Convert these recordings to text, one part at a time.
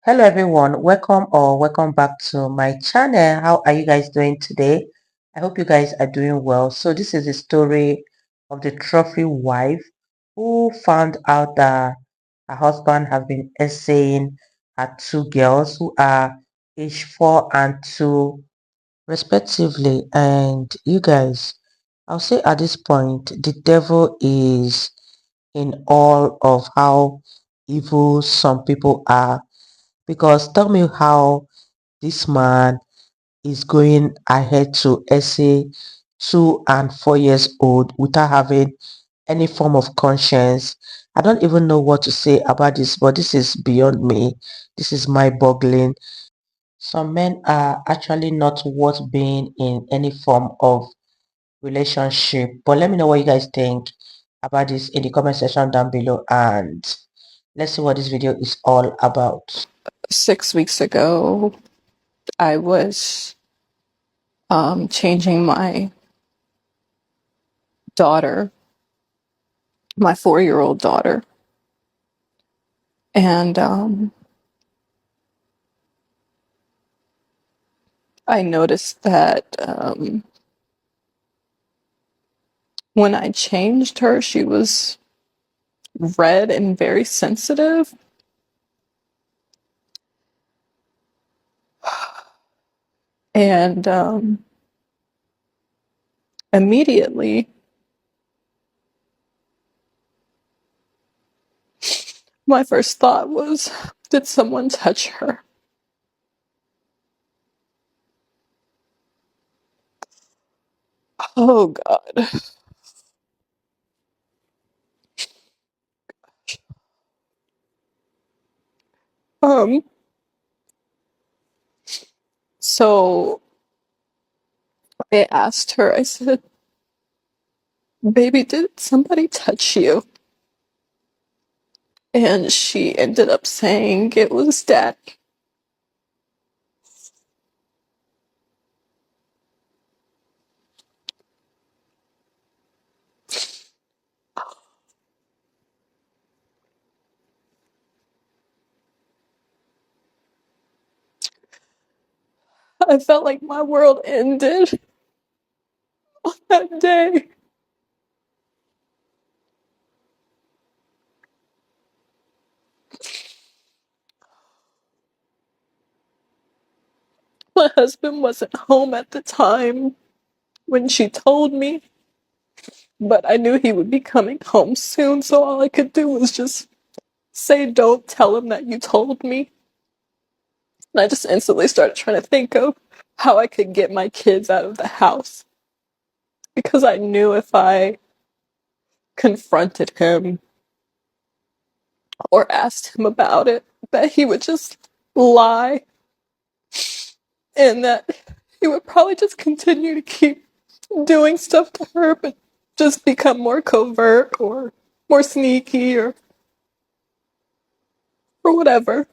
Hello everyone, welcome back to my channel. How are you guys doing today? I hope you guys are doing well. So this is the story of the trophy wife who found out that her husband has been essaying her two girls who are age 4 and 2 respectively. And you guys, I'll say at this point the devil is in all of how evil some people are, because tell me how this man is going ahead to essay 2 and 4 years old without having any form of conscience. I don't even know what to say about this, but this is beyond me. This is mind boggling. Some men are actually not worth being in any form of relationship. But let me know what you guys think about this in the comment section down below, and let's see what this video is all about. 6 weeks ago, I was changing my daughter, my 4-year-old daughter, and I noticed that when I changed her, she was red and very sensitive. And immediately, my first thought was, did someone touch her? Oh, God. Um, so I asked her, I said, baby, did somebody touch you? And she ended up saying it was dad. I felt like my world ended on that day. My husband wasn't home at the time when she told me, but I knew he would be coming home soon, so all I could do was just say, don't tell him that you told me. And I just instantly started trying to think of how I could get my kids out of the house, because I knew if I confronted him or asked him about it, that he would just lie, and that he would probably just continue to keep doing stuff to her, but just become more covert or more sneaky or whatever.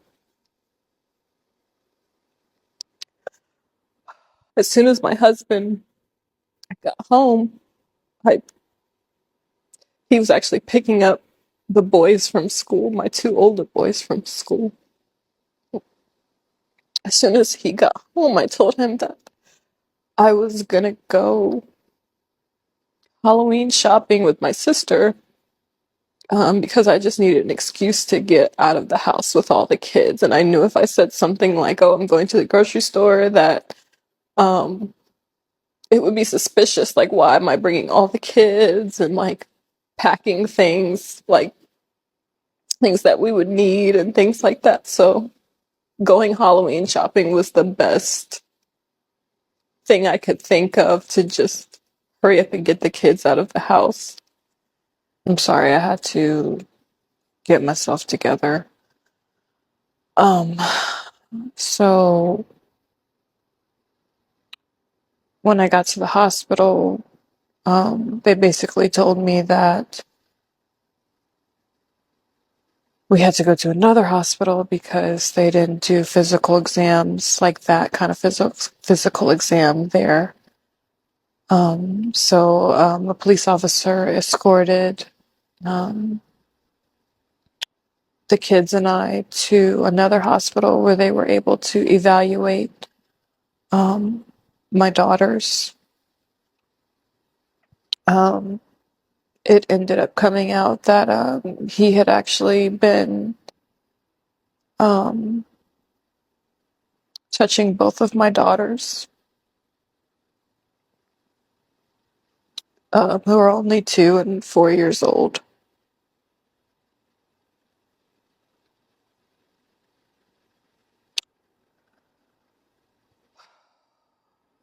As soon as my husband got home, I he was actually picking up the boys from school, my two older boys from school. As soon as he got home, I told him that I was gonna go Halloween shopping with my sister, because I just needed an excuse to get out of the house with all the kids. And I knew if I said something like, oh, I'm going to the grocery store, that um, it would be suspicious. Like, why am I bringing all the kids and like packing things, like things that we would need and things like that. So going Halloween shopping was the best thing I could think of to just hurry up and get the kids out of the house. I'm sorry, I had to get myself together. Um, so when I got to the hospital, they basically told me that we had to go to another hospital because they didn't do physical exams, like that kind of physical exam there. A police officer escorted um, the kids and I to another hospital where they were able to evaluate my daughters. Um, it ended up coming out that he had actually been um, touching both of my daughters, who are only 2 and 4 years old.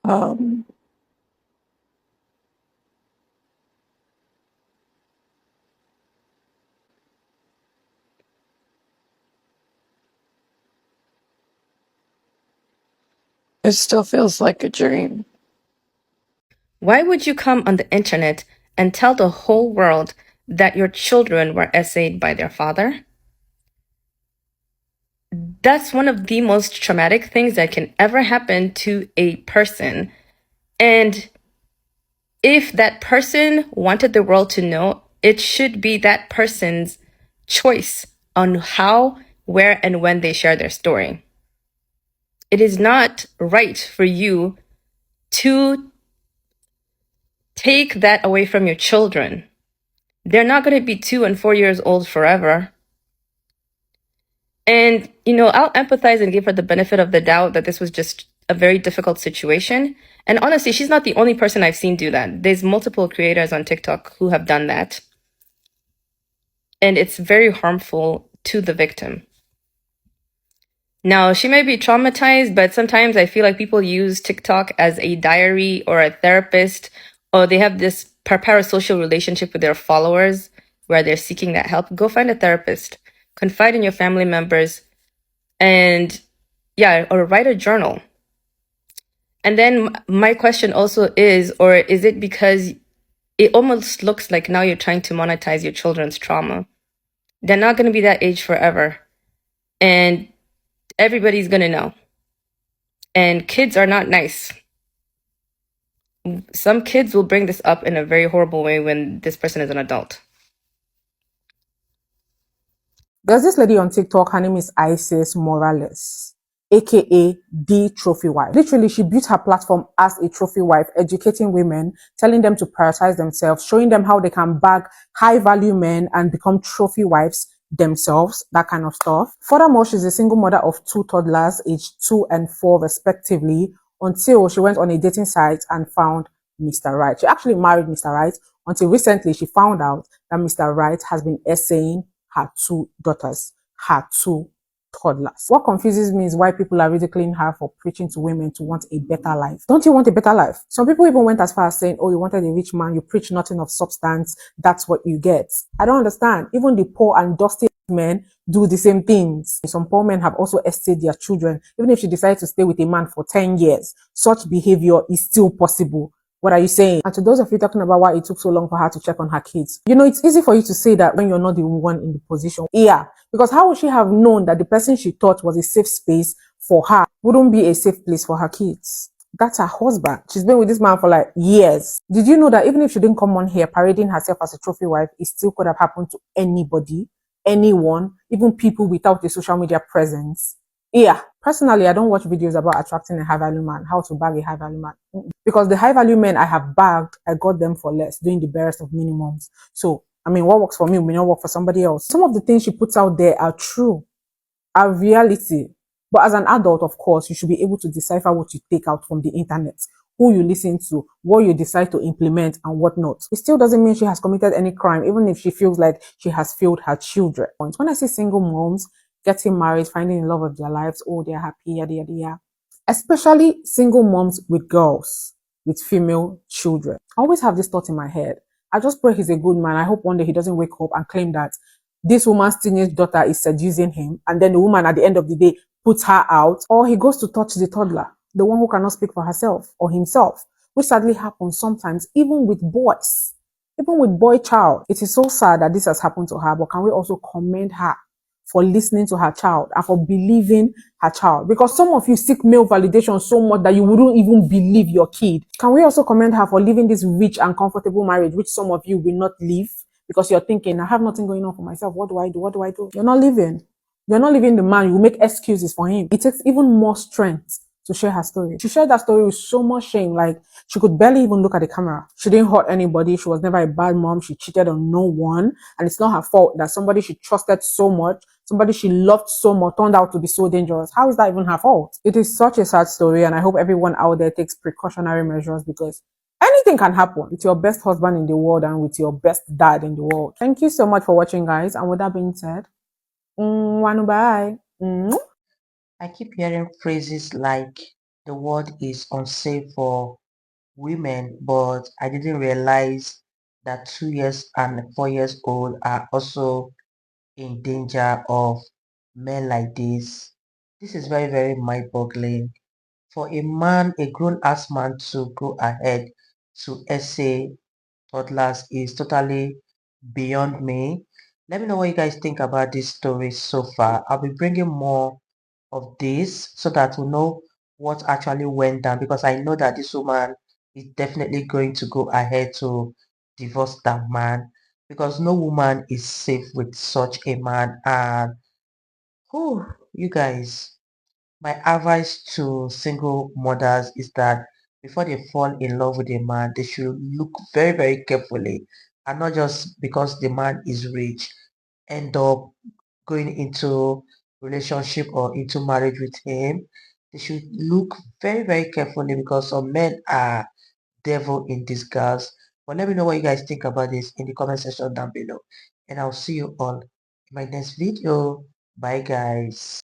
Um, it still feels like a dream. Why would you come on the internet and tell the whole world that your children were essayed by their father? That's one of the most traumatic things that can ever happen to a person. And if that person wanted the world to know, it should be that person's choice on how, where, and when they share their story. It is not right for you to take that away from your children. They're not going to be 2 and 4 years old forever. And, I'll empathize and give her the benefit of the doubt that this was just a very difficult situation. And honestly, she's not the only person I've seen do that. There's multiple creators on TikTok who have done that. And it's very harmful to the victim. Now, she may be traumatized, but sometimes I feel like people use TikTok as a diary or a therapist, or they have this parasocial relationship with their followers where they're seeking that help. Go find a therapist, confide in your family members, and or write a journal. And then my question also is, or is it because it almost looks like now you're trying to monetize your children's trauma? They're not going to be that age forever. And everybody's going to know. And kids are not nice. Some kids will bring this up in a very horrible way when this person is an adult. There's this lady on TikTok, her name is Isis Morales, aka the trophy wife. Literally, she built her platform as a trophy wife, educating women, telling them to prioritize themselves, showing them how they can bag high value men and become trophy wives themselves, that kind of stuff. Furthermore, she's a single mother of 2 toddlers, aged 2 and 4 respectively, until she went on a dating site and found Mr. Right. She actually married Mr. Right until recently she found out that Mr. Right has been essaying her 2 daughters, her 2 toddlers. What confuses me is why people are ridiculing her for preaching to women to want a better life. Don't you want a better life? Some people even went as far as saying, oh, you wanted a rich man, you preach nothing of substance, that's what you get. I don't understand. Even the poor and dusty men do the same things. Some poor men have also essayed their children. Even if she decides to stay with a man for 10 years, such behavior is still possible. What are you saying? And to those of you talking about why it took so long for her to check on her kids, it's easy for you to say that when you're not the one in the position. Yeah, because how would she have known that the person she thought was a safe space for her wouldn't be a safe place for her kids? That's her husband. She's been with this man for like years. Did you know that even if she didn't come on here parading herself as a trophy wife, it still could have happened to anybody, anyone, even people without a social media presence? Yeah, personally, I don't watch videos about attracting a high value man, how to bag a high value man. Because the high value men I have bagged, I got them for less, doing the barest of minimums. So, what works for me may not work for somebody else. Some of the things she puts out there are true, are reality. But as an adult, of course, you should be able to decipher what you take out from the internet, who you listen to, what you decide to implement, and what not. It still doesn't mean she has committed any crime, even if she feels like she has failed her children. When I see single moms getting married, finding the love of their lives, oh, they're happy, yada, yada, yada. Especially single moms with girls, with female children. I always have this thought in my head. I just pray he's a good man. I hope one day he doesn't wake up and claim that this woman's teenage daughter is seducing him, and then the woman at the end of the day puts her out, or he goes to touch the toddler, the one who cannot speak for herself or himself, which sadly happens sometimes, even with boys, even with boy child. It is so sad that this has happened to her, but can we also commend her for listening to her child and for believing her child? Because some of you seek male validation so much that you wouldn't even believe your kid. Can we also commend her for living this rich and comfortable marriage, which some of you will not live because you're thinking, I have nothing going on for myself. What do I do? What do I do? You're not living. You're not living the man. You make excuses for him. It takes even more strength to share her story. She shared that story with so much shame. Like, she could barely even look at the camera. She didn't hurt anybody. She was never a bad mom. She cheated on no one. And it's not her fault that somebody she trusted so much, somebody she loved so much, turned out to be so dangerous. How is that even her fault? It is such a sad story, and I hope everyone out there takes precautionary measures, because anything can happen with your best husband in the world and with your best dad in the world. Thank you so much for watching, guys. And with that being said, bye. I keep hearing phrases like the world is unsafe for women, but I didn't realize that 2 years and 4 years old are also in danger of men like this. This is very, very mind-boggling. For a man, a grown-ass man to go ahead to essay toddlers is totally beyond me. Let me know what you guys think about this story so far. I'll be bringing more of this so that we know what actually went down, because I know that this woman is definitely going to go ahead to divorce that man, because no woman is safe with such a man. And who you guys, my advice to single mothers is that before they fall in love with a man, they should look very, very carefully, and not just because the man is rich, end up going into relationship or into marriage with him. They should look very, very carefully, because some men are devil in disguise. But let me know what you guys think about this in the comment section down below. And I'll see you all in my next video. Bye guys.